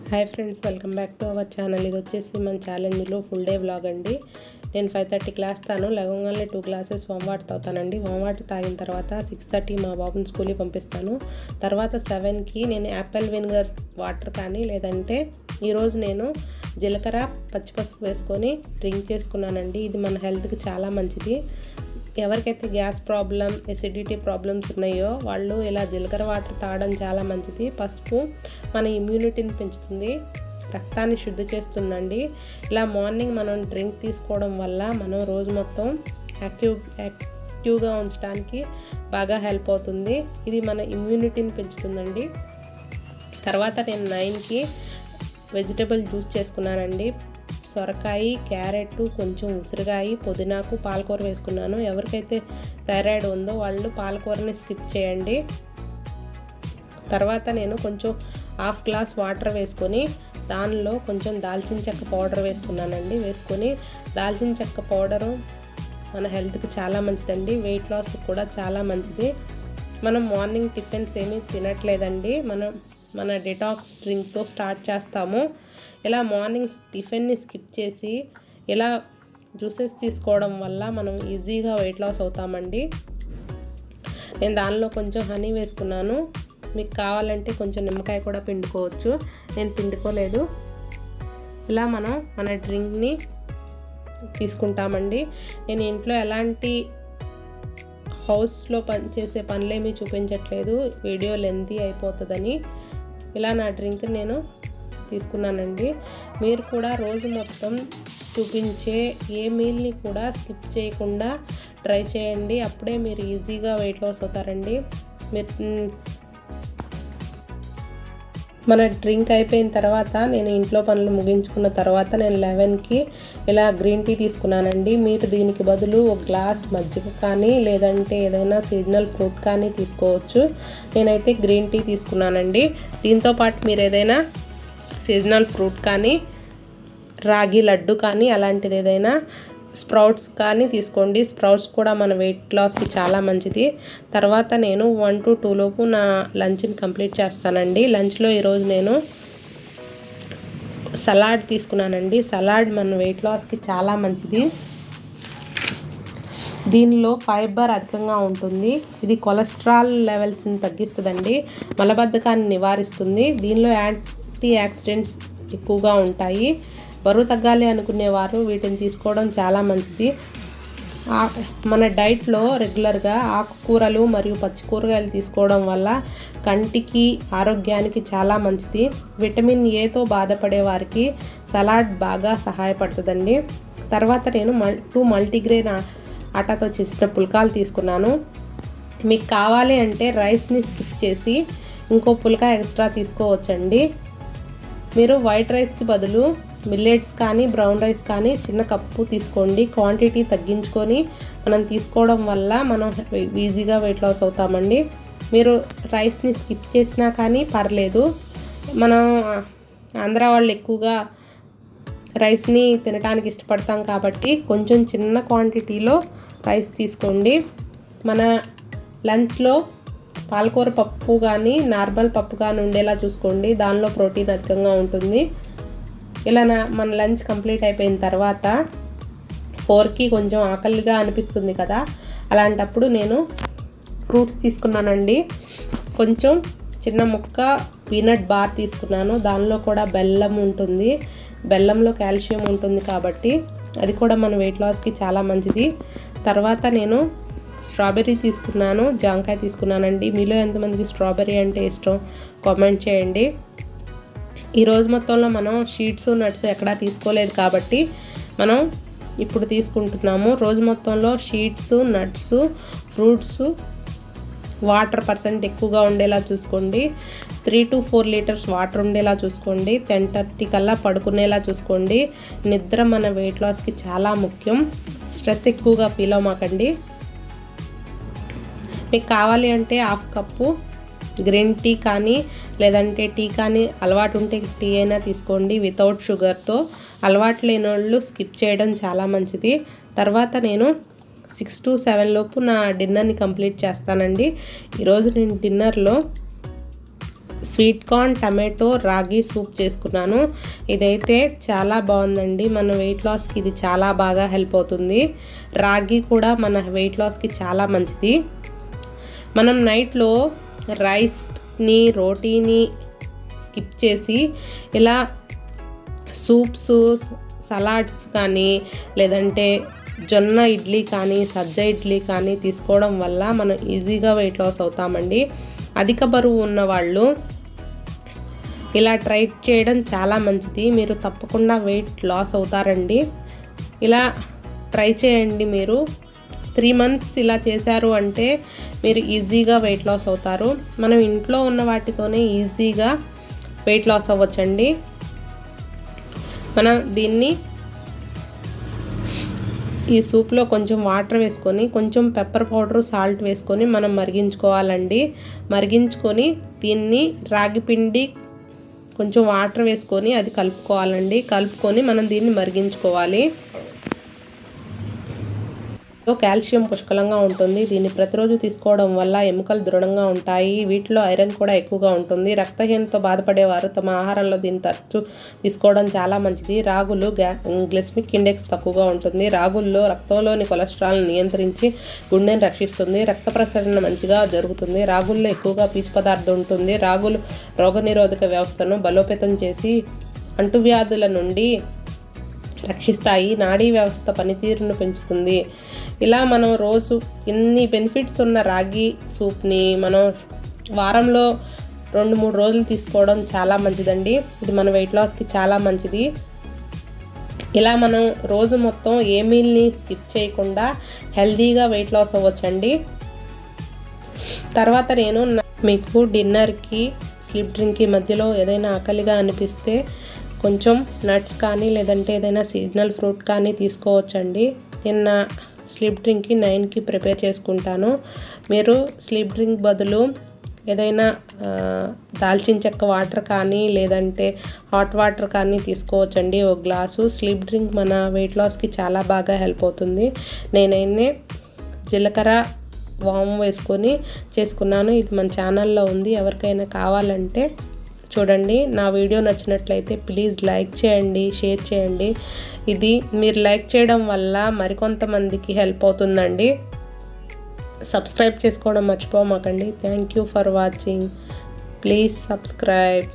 Hi friends, welcome back to our channel. ఇది వచ్చేసి మన ఛాలెంజ్లో ఫుల్ డే వ్లాగ్ అండి. నేను 5:30 లేస్తాను. లేవగానే 2 గ్లాసెస్ వామ్ వాటర్ తాగుతానండి. వామ్ వాటర్ తాగిన తర్వాత 6:30 మా బాబుని స్కూల్కి పంపిస్తాను. తర్వాత 7కి నేను యాపిల్ వినిగర్ వాటర్ కానీ లేదంటే ఈరోజు నేను జీలకర్ర పచ్చిపసుపు వేసుకొని డ్రింక్ చేసుకున్నానండి. ఇది మన హెల్త్కి చాలా మంచిది. ఎవరికైతే గ్యాస్ ప్రాబ్లం, ఎసిడిటీ ప్రాబ్లమ్స్ ఉన్నాయో వాళ్ళు ఇలా జీలకర్ర వాటర్ తాగడం చాలా మంచిది. పసుపు మన ఇమ్యూనిటీని పెంచుతుంది, రక్తాన్ని శుద్ధి చేస్తుందండి. ఇలా మార్నింగ్ మనం డ్రింక్ తీసుకోవడం వల్ల మనం రోజు మొత్తం యాక్టివ్గా ఉంచడానికి బాగా హెల్ప్ అవుతుంది. ఇది మన ఇమ్యూనిటీని పెంచుతుందండి. తర్వాత నేను 9కి వెజిటబుల్ జ్యూస్ చేసుకున్నానండి. సొరకాయ, క్యారెట్, కొంచెం ఉసిరికాయ, పుదీనాకు, పాలకూర వేసుకున్నాను. ఎవరికైతే థైరాయిడ్ ఉందో వాళ్ళు పాలకూరని స్కిప్ చేయండి. తర్వాత నేను కొంచెం 1/2 గ్లాస్ వాటర్ వేసుకొని దానిలో కొంచెం దాల్చిన చెక్క పౌడర్ వేసుకున్నానండి. వేసుకొని దాల్చిన చెక్క పౌడరు మన హెల్త్కి చాలా మంచిదండి. వెయిట్ లాస్ కూడా చాలా మంచిది. మనం మార్నింగ్ టిఫిన్స్ ఏమీ తినట్లేదండి. మన డిటాక్స్ డ్రింక్తో స్టార్ట్ చేస్తాము. ఇలా మార్నింగ్ టిఫిన్ని స్కిప్ చేసి ఇలా జ్యూసెస్ తీసుకోవడం వల్ల మనం ఈజీగా వెయిట్ లాస్ అవుతామండి. నేను దానిలో కొంచెం హనీ వేసుకున్నాను. మీకు కావాలంటే కొంచెం నిమ్మకాయ కూడా పిండుకోవచ్చు. నేను పిండుకోలేదు. ఇలా మనం మన డ్రింక్ని తీసుకుంటామండి. నేను ఇంట్లో ఎలాంటి హౌస్లో చేసే పనులేమీ చూపించట్లేదు, వీడియో లెంతీ అయిపోతుందని. ఇలా నా డ్రింక్ నేను తీసుకున్నానండి. మీరు కూడా రోజు మొత్తం చూపించే ఏ మీల్ని కూడా స్కిప్ చేయకుండా ట్రై చేయండి. అప్పుడే మీరు ఈజీగా వెయిట్ లాస్ అవుతారండి. మన డ్రింక్ అయిపోయిన తర్వాత నేను ఇంట్లో పనులు ముగించుకున్న తర్వాత నేను 11కి ఇలా గ్రీన్ టీ తీసుకున్నానండి. మీరు దీనికి బదులు 1 గ్లాస్ మజ్జిగ కానీ లేదంటే ఏదైనా సీజనల్ ఫ్రూట్ కానీ తీసుకోవచ్చు. నేనైతే గ్రీన్ టీ తీసుకున్నానండి. దీంతోపాటు మీరు ఏదైనా సీజనల్ ఫ్రూట్ కానీ, రాగి లడ్డు కానీ అలాంటిది ఏదైనా స్ప్రౌట్స్ కానీ తీసుకోండి. స్ప్రౌట్స్ కూడా మన వెయిట్ లాస్కి చాలా మంచిది. తర్వాత నేను 1 to 2 లోపు నా లంచ్ని కంప్లీట్ చేస్తానండి. లంచ్లో ఈరోజు నేను సలాడ్ తీసుకున్నానండి. సలాడ్ మన వెయిట్ లాస్కి చాలా మంచిది. దీనిలో ఫైబర్ అధికంగా ఉంటుంది. ఇది కొలెస్ట్రాల్ లెవెల్స్ని తగ్గిస్తుందండి, మలబద్ధకాన్ని నివారిస్తుంది. దీనిలో యాంటీ ఆక్సిడెంట్స్ ఎక్కువగా ఉంటాయి. బరువు తగ్గాలి అనుకునేవారు వీటిని తీసుకోవడం చాలా మంచిది. మన డైట్లో రెగ్యులర్గా ఆకుకూరలు మరియు పచ్చి కూరగాయలు తీసుకోవడం వల్ల కంటికి, ఆరోగ్యానికి చాలా మంచిది. విటమిన్ ఏతో బాధపడే వారికి సలాడ్ బాగా సహాయపడుతుందండి. తర్వాత నేను 2 మల్టీగ్రెయిన్ ఆటాతో చేసిన పుల్కాలు తీసుకున్నాను. మీకు కావాలి అంటే రైస్ని స్కిప్ చేసి ఇంకో పుల్కా ఎక్స్ట్రా తీసుకోవచ్చండి. మీరు వైట్ రైస్కి బదులు మిల్లెట్స్ కానీ బ్రౌన్ రైస్ కానీ చిన్న కప్పు తీసుకోండి. క్వాంటిటీ తగ్గించుకొని మనం తీసుకోవడం వల్ల మనం ఈజీగా వెయిట్ లాస్ అవుతామండి. మీరు రైస్ని స్కిప్ చేసినా కానీ పర్లేదు. మనం ఆంధ్ర వాళ్ళు ఎక్కువగా రైస్ని తినడానికి ఇష్టపడతాం కాబట్టి కొంచెం చిన్న క్వాంటిటీలో రైస్ తీసుకోండి. మన లంచ్లో పాలకూర పప్పు కానీ నార్మల్ పప్పు కానీ ఉండేలా చూసుకోండి. దానిలో ప్రోటీన్ అధికంగా ఉంటుంది. ఇలా మన లంచ్ కంప్లీట్ అయిపోయిన తర్వాత 4కి కొంచెం ఆకలిగా అనిపిస్తుంది కదా, అలాంటప్పుడు నేను ఫ్రూట్స్ తీసుకున్నానండి. కొంచెం చిన్న ముక్క పీనట్ బార్ తీసుకున్నాను. దానిలో కూడా బెల్లం ఉంటుంది. బెల్లంలో కాల్షియం ఉంటుంది కాబట్టి అది కూడా మన వెయిట్ లాస్కి చాలా మంచిది. తర్వాత నేను స్ట్రాబెర్రీ తీసుకున్నాను, జాంకాయ తీసుకున్నానండి. మీలో ఎంతమందికి స్ట్రాబెర్రీ అంటే ఇష్టం కామెంట్ చేయండి. ఈ రోజు మొత్తంలో మనం షీట్స్, నట్స్ ఎక్కడా తీసుకోలేదు కాబట్టి మనం ఇప్పుడు తీసుకుంటున్నాము. రోజు మొత్తంలో sheets, nuts, fruits, water percent ఎక్కువగా ఉండేలా చూసుకోండి. 3 to 4 లీటర్స్ వాటర్ ఉండేలా చూసుకోండి. 10:30 కల్లా పడుకునేలా చూసుకోండి. నిద్ర మన వెయిట్ లాస్కి చాలా ముఖ్యం. స్ట్రెస్ ఎక్కువగా ఫీల్ అవ్వమాకండి. మీకు కావాలి అంటే 1/2 కప్పు గ్రీన్ టీ కానీ లేదంటే టీ కానీ, అలవాటు ఉంటే టీ అయినా తీసుకోండి వితౌట్ షుగర్తో. అలవాటు లేని వాళ్ళు స్కిప్ చేయడం చాలా మంచిది. తర్వాత నేను 6 to 7 లోపు నా డిన్నర్ని కంప్లీట్ చేస్తానండి. ఈరోజు నేను డిన్నర్లో స్వీట్ కార్న్ టమాటో రాగి సూప్ చేసుకున్నాను. ఇదైతే చాలా బాగుందండి. మన వెయిట్ లాస్కి ఇది చాలా బాగా హెల్ప్ అవుతుంది. రాగి కూడా మన వెయిట్ లాస్కి చాలా మంచిది. మనం నైట్లో రైస్ని రోటీని స్కిప్ చేసి ఇలా సూప్స్ సలాడ్స్ కానీ లేదంటే జొన్న ఇడ్లీ కానీ సజ్జ ఇడ్లీ కానీ తీసుకోవడం వల్ల మనం ఈజీగా వెయిట్ లాస్ అవుతామండి. అధిక బరువు ఉన్నవాళ్ళు ఇలా ట్రై చేయడం చాలా మంచిది. మీరు తప్పకుండా వెయిట్ లాస్ అవుతారండి. ఇలా ట్రై చేయండి. మీరు 3 months ఇలా చేశారు అంటే మీరు ఈజీగా వెయిట్ లాస్ అవుతారు. మనం ఇంట్లో ఉన్న వాటితోనే ఈజీగా వెయిట్ లాస్ అవ్వచ్చండి. మనం దీన్ని ఈ సూప్లో కొంచెం వాటర్ వేసుకొని కొంచెం పెప్పర్ పౌడర్ సాల్ట్ వేసుకొని మనం మరిగించుకోవాలండి. మరిగించుకొని దీన్ని రాగి పిండి కొంచెం వాటర్ వేసుకొని అది కలుపుకోవాలండి. కలుపుకొని మనం దీన్ని మరిగించుకోవాలి. కాల్షియం పుష్కలంగా ఉంటుంది. దీన్ని ప్రతిరోజు తీసుకోవడం వల్ల ఎముకలు దృఢంగా ఉంటాయి. వీటిలో ఐరన్ కూడా ఎక్కువగా ఉంటుంది. రక్తహీనతతో బాధపడేవారు తమ ఆహారంలో దీన్ని తరచూ తీసుకోవడం చాలా మంచిది. రాగులు గ్లైసెమిక్ ఇండెక్స్ తక్కువగా ఉంటుంది. రాగుల్లో రక్తంలోని కొలెస్ట్రాల్ని నియంత్రించి గుండెని రక్షిస్తుంది. రక్త ప్రసరణ మంచిగా జరుగుతుంది. రాగుల్లో ఎక్కువగా పీచు పదార్థం ఉంటుంది. రాగులు రోగనిరోధక వ్యవస్థను బలోపేతం చేసి అంటువ్యాధుల నుండి రక్షిస్తాయి. నాడీ వ్యవస్థ పనితీరును పెంచుతుంది. ఇలా మనం రోజు ఇన్ని బెనిఫిట్స్ ఉన్న రాగి సూప్ని మనం వారంలో 2-3 రోజులు తీసుకోవడం చాలా మంచిదండి. ఇది మన వెయిట్ లాస్కి చాలా మంచిది. ఇలా మనం రోజు మొత్తం ఏ మీల్ని స్కిప్ చేయకుండా హెల్తీగా వెయిట్ లాస్ అవ్వచ్చండి. తర్వాత నేను మీకు డిన్నర్కి స్లిప్ డ్రింక్కి మధ్యలో ఏదైనా ఆకలిగా అనిపిస్తే కొంచెం నట్స్ కానీ లేదంటే ఏదైనా సీజనల్ ఫ్రూట్ కానీ తీసుకోవచ్చండి. నిన్న స్లిప్ డ్రింక్కి 9కి ప్రిపేర్ చేసుకుంటాను. మీరు స్లిప్ డ్రింక్ బదులు ఏదైనా దాల్చిన చెక్క వాటర్ కానీ లేదంటే హాట్ వాటర్ కానీ తీసుకోవచ్చండి. 1 గ్లాసు. స్లిప్ డ్రింక్ మన వెయిట్ లాస్కి చాలా బాగా హెల్ప్ అవుతుంది. నేనైతే జీలకర్ర వాము వేసుకొని చేసుకున్నాను. ఇది మన ఛానల్లో ఉంది. ఎవరికైనా కావాలంటే చూడండి. నా వీడియో నచ్చినట్లయితే ప్లీజ్ లైక్ చేయండి, షేర్ చేయండి. ఇది మీరు లైక్ చేయడం వల్ల మరికొంతమందికి హెల్ప్ అవుతుందండి. సబ్స్క్రైబ్ చేసుకోవడం మర్చిపోమాకండి. Thank you for watching. Please subscribe.